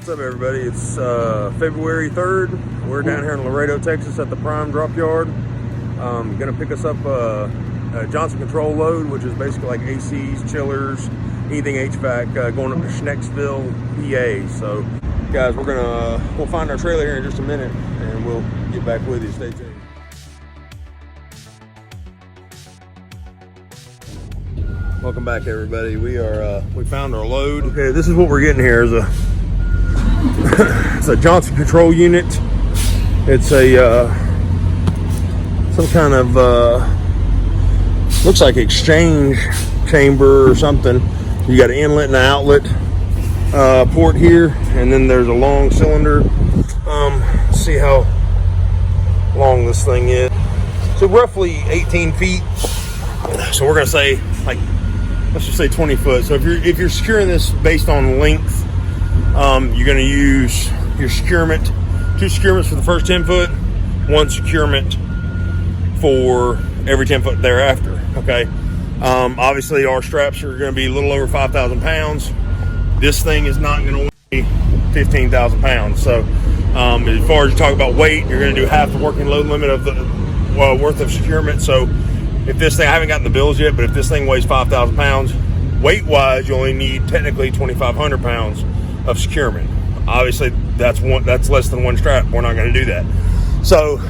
What's up, everybody? It's February 3rd. We're down here in Laredo, Texas at the Prime Drop Yard. Gonna pick us up a Johnson Control load, which is basically like ACs, chillers, anything HVAC, going up to Schnecksville, PA. So guys, we'll find our trailer here in just a minute and we'll get back with you. Stay tuned. Welcome back, everybody. We found our load. Okay, this is what we're getting here. It's a Johnson Control unit. It's a some kind of looks like exchange chamber or something. You got an inlet and an outlet port here, and then there's a long cylinder. Let's see how long this thing is. So roughly 18 feet. So we're gonna say, like, let's just say 20 foot. So if you're securing this based on length, you're going to use your securement, 2 securements for the first 10 foot, 1 securement for every 10 foot thereafter. Okay. Obviously our straps are going to be a little over 5,000 pounds. This thing is not going to weigh 15,000 pounds. So as far as you talk about weight, you're going to do half the working load limit of the worth of securement. So if this thing, I haven't gotten the bills yet, but if this thing weighs 5,000 pounds, weight-wise, you only need technically 2,500 pounds of securement. Obviously, that's less than 1 strap. We're not going to do that. So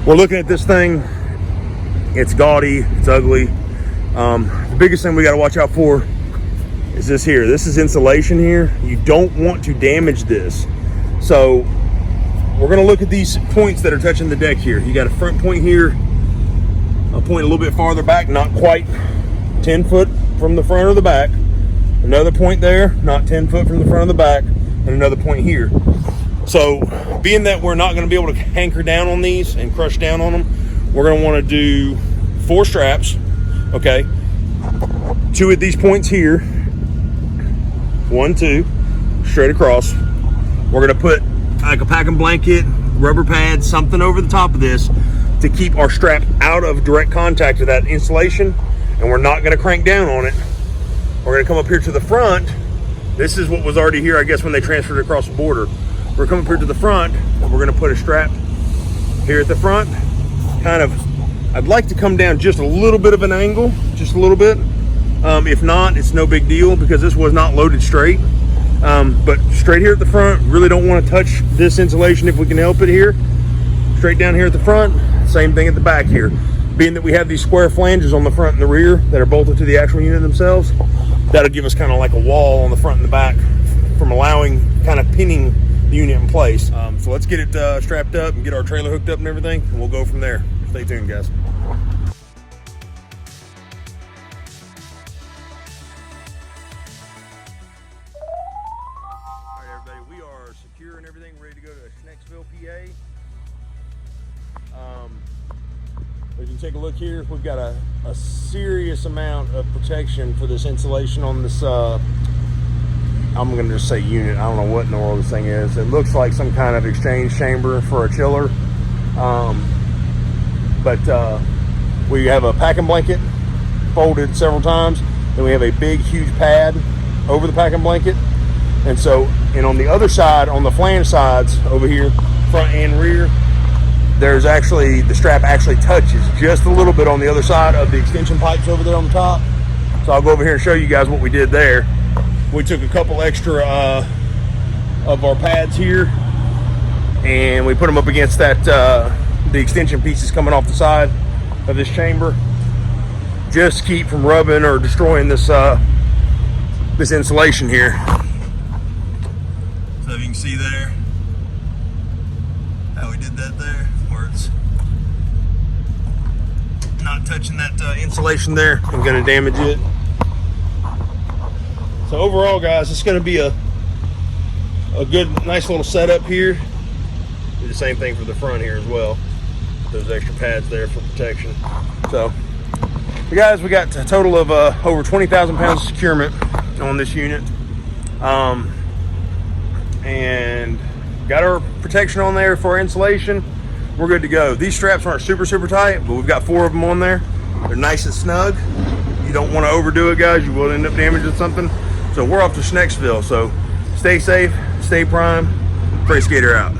we're looking at this thing. It's gaudy. It's ugly. The biggest thing we got to watch out for is this here. This is insulation here. You don't want to damage this. So we're going to look at these points that are touching the deck here. You got a front point here, a point a little bit farther back, not quite 10 foot from the front or the back. Another point there, not 10 foot from the front of the back, and another point here. So being that we're not going to be able to hanker down on these and crush down on them, we're going to want to do 4 straps. Okay, 2 at these points here, 1, 2, straight across. We're going to put like a packing blanket, rubber pad, something over the top of this to keep our strap out of direct contact with that insulation, and we're not going to crank down on it. We're going to come up here to the front. This is what was already here, I guess, when they transferred it across the border. We're coming up here to the front, and we're going to put a strap here at the front. Kind of, I'd like to come down just a little bit of an angle, just a little bit. If not, it's no big deal because this was not loaded straight. But straight here at the front, really don't want to touch this insulation if we can help it here. Straight down here at the front, same thing at the back here. Being that we have these square flanges on the front and the rear that are bolted to the actual unit themselves, that'll give us kind of like a wall on the front and the back from allowing kind of pinning the unit in place. So let's get it strapped up and get our trailer hooked up and everything, and we'll go from there. Stay tuned, guys. All right, everybody, we are secure and everything, ready to go to Schnecksville, PA. If you take a look here, we've got a serious amount of protection for this insulation on this, I'm going to just say unit. I don't know what in the world this thing is. It looks like some kind of exchange chamber for a chiller. But we have a packing blanket folded several times. Then we have a big, huge pad over the packing blanket. And on the other side, on the flange sides over here, front and rear, there's actually, the strap actually touches just a little bit on the other side of the extension pipes over there on the top. So I'll go over here and show you guys what we did there. We took a couple extra of our pads here and we put them up against that, the extension pieces coming off the side of this chamber. Just keep from rubbing or destroying this, this insulation here. So if you can see there, how we did that there, where it's not touching that insulation there and going to damage it. So overall, guys, it's going to be a good, nice little setup here. Do the same thing for the front here as well. Those extra pads there for protection. So, guys, we got a total of over 20,000 pounds of securement on this unit. And got our protection on there for our insulation. We're good to go. These straps aren't super tight, but we've got 4 of them on there. They're nice and snug. You don't want to overdo it, guys. You will end up damaging something. So we're off to Schnecksville. So Stay safe, stay prime. Freight Skater out.